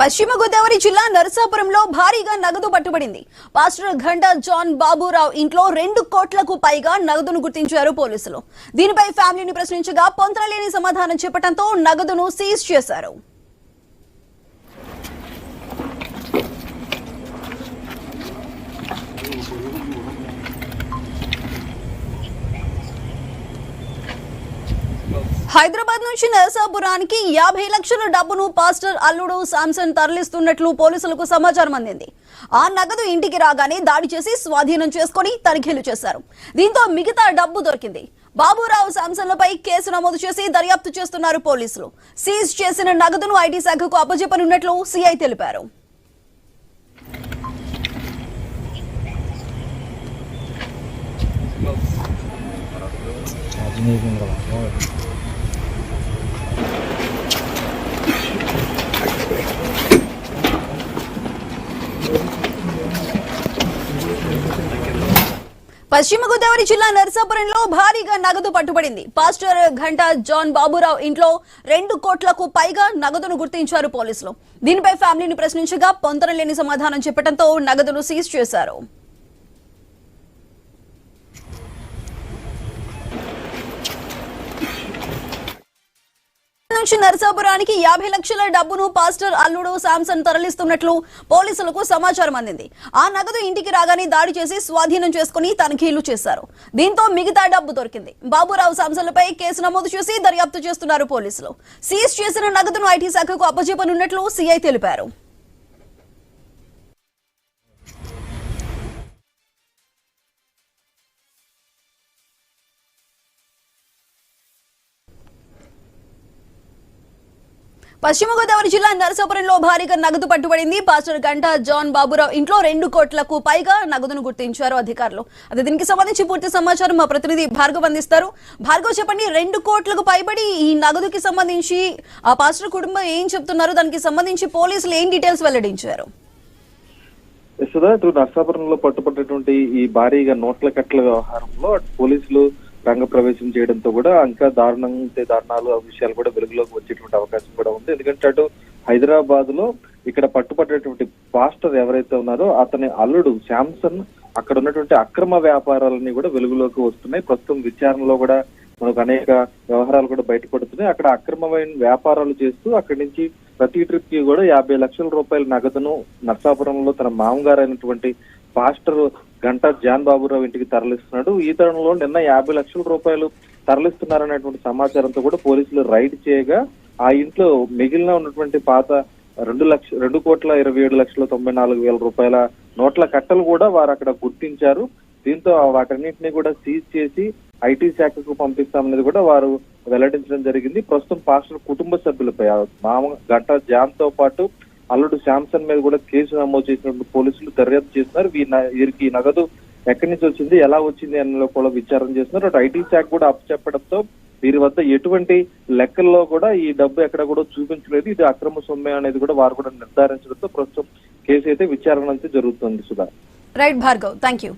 పశ్చిమ గోదావరి జిల్లా నరసాపురంలో భారీగా నగదు పట్టుబడింది. పాస్టర్ ఘంటా జాన్ బాబురావు ఇంట్లో 2 కోట్లకు పైగా నగదును గుర్తించారు పోలీసులు. దీనిపై ఫ్యామిలీని ప్రశ్నించగా పొంతనలేని సమాధానం చెప్పడంతో నగదును సీజ్ చేశారు. హైదరాబాద్ నుంచి నరసాపురానికి 50 లక్షల డబ్బును పాస్టర్ అల్లుడు శాంసన్ తరలిస్తున్నట్లు పోలీసులకు సమాచారం అందింది. ఆ నగదు ఇంటికి రాగానే దాడి చేసి స్వాధీనం చేసుకుని తనిఖీలు చేశారు. దీంతో మిగతా డబ్బు దొరికింది. బాబురావు శాంసన్లపై కేసు నమోదు చేసి దర్యాప్తు చేస్తున్నారు పోలీసులు. సీజ్ చేసిన నగదును ఐటీ శాఖకు అప్పజెప్పనున్నట్లు సిఐ తెలిపారు. పశ్చిమ గోదావరి జిల్లా నరసాపురంలో భారీగా నగదు పట్టుబడింది. పాస్టర్ ఘంటా జాన్ బాబురావు ఇంట్లో 2 కోట్లకు పైగా నగదును గుర్తించారు పోలీసులు. దీనిపై ఫ్యామిలీని ప్రశ్నించగా పొంతనలేని సమాధానం చెప్పడంతో నగదును సీజ్ చేశారు. నుంచి నరసాపురానికి 50 లక్షల డబ్బును పాస్టర్ అల్లుడు శాంసన్ తరలిస్తున్నట్లు పోలీసులకు సమాచారం అందింది. ఆ నగదు ఇంటికి రాగానే దాడి చేసి స్వాధీనం చేసుకుని తనిఖీలు చేశారు. దీంతో మిగతా డబ్బు దొరికింది. బాబురావు శాంసన్లపై కేసు నమోదు చేసి దర్యాప్తు చేస్తున్నారు పోలీసులు. సీజ్ చేసిన నగదును ఐటీ శాఖకు అప్పజెప్పనున్నట్లు సిఐ తెలిపారు. పశ్చిమ గోదావరి జిల్లా నరసాపురంలో భారీగా నగదు పట్టుబడింది. పాస్టర్ ఘంటా జాన్ బాబురావు ఇంట్లో 2 కోట్లకు పైగా నగదును గుర్తించారు అధికారులు. అదే దీనికి సంబంధించి పూర్తి సమాచారం మా ప్రతినిధి భార్గవ్ అందిస్తారు. భార్గవ్, చెప్పండి, 2 కోట్లకు పైబడి ఈ నగదుకి సంబంధించి ఆ పాస్టర్ కుటుంబం ఏం చెప్తున్నారు? దానికి సంబంధించి పోలీసులు ఏం డీటెయిల్స్ వెల్లడించారు? నరసాపురంలో పట్టుబడినటువంటి ఈ భారీగా నోట్ల కట్టల వ్యవహారంలో పోలీసులు రంగ ప్రవేశం చేయడంతో కూడా ఇంకా దారుణాలు ఆ విషయాలు కూడా వెలుగులోకి వచ్చేటువంటి అవకాశం కూడా ఉంది. ఎందుకంటే అటు హైదరాబాద్ లో ఇక్కడ పట్టుబడినటువంటి పాస్టర్ ఎవరైతే ఉన్నారో అతని అల్లుడు శాంసన్ అక్కడ ఉన్నటువంటి అక్రమ వ్యాపారాలన్నీ కూడా వెలుగులోకి వస్తున్నాయి. ప్రస్తుతం విచారణలో కూడా మనకు అనేక వ్యవహారాలు కూడా బయటపడుతున్నాయి. అక్కడ అక్రమమైన వ్యాపారాలు చేస్తూ అక్కడి నుంచి ప్రతి ట్రిప్ కి కూడా 50 లక్షల రూపాయల నగదును నరసాపురంలో తన మామగారు అయినటువంటి పాస్టర్ ఘంటా జాన్ బాబురావు ఇంటికి తరలిస్తున్నాడు. ఈ తరుణంలో నిన్న 50 లక్షల రూపాయలు తరలిస్తున్నారనేటువంటి సమాచారంతో కూడా పోలీసులు రైడ్ చేయగా ఆ ఇంట్లో మిగిలిన ఉన్నటువంటి పాత 2,27,94,000 రూపాయల నోట్ల కట్టలు కూడా వారు అక్కడ గుర్తించారు. దీంతో వాటన్నింటినీ కూడా సీజ్ చేసి ఐటీ శాఖకు పంపిస్తామనేది కూడా వారు వెల్లడించడం జరిగింది. ప్రస్తుతం పాస్టర్ కుటుంబ సభ్యులపై మామ ఘంటా జాన్ తో పాటు అల్లుడు శాంసన్ మీద కూడా కేసు నమోదు చేసినప్పుడు పోలీసులు దర్యాప్తు చేస్తున్నారు. వీరికి నగదు ఎక్కడి నుంచి వచ్చింది, ఎలా వచ్చింది అన్నలో కూడా విచారణ చేస్తున్నారు. అటు ఐటీ శాఖ కూడా అప్పచెప్పడంతో వీరి వద్ద ఎటువంటి లెక్కల్లో కూడా ఈ డబ్బు ఎక్కడ కూడా చూపించలేదు, ఇది అక్రమ సొమ్మే అనేది కూడా వారు కూడా నిర్ధారించడంతో ప్రస్తుతం కేసు అయితే విచారణ అయితే జరుగుతుంది. Sudha. Right Bhargav, thank you.